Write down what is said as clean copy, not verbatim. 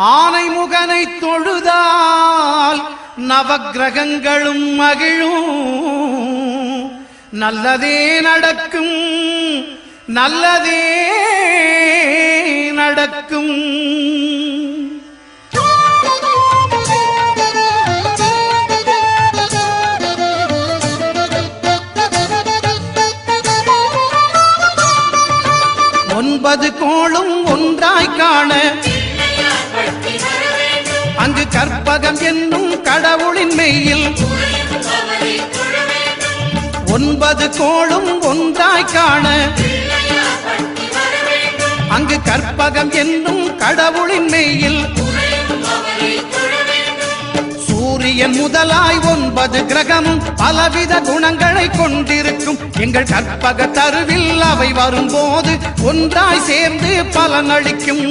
ஆனைமுகனை தொழுதால் நவக்கிரகங்களும் மகிழும். நல்லதே நடக்கும், நல்லதே நடக்கும். ஒன்பது கோளும் ஒன்றாய் காண அங்கு கற்பகம் என்னும் கடவுளின் மெய்யில் ஒன்பது கோளும் ஒன்றாய் காண அங்கு கற்பகம் என்னும் கடவுளின் மெய்யில் சூரியன் முதலாய் 9 கிரகமும் பலவித குணங்களை கொண்டிருக்கும். எங்கள் கற்பக தருவில் அவை வரும்போது ஒன்றாய் சேர்ந்து பலனளிக்கும்.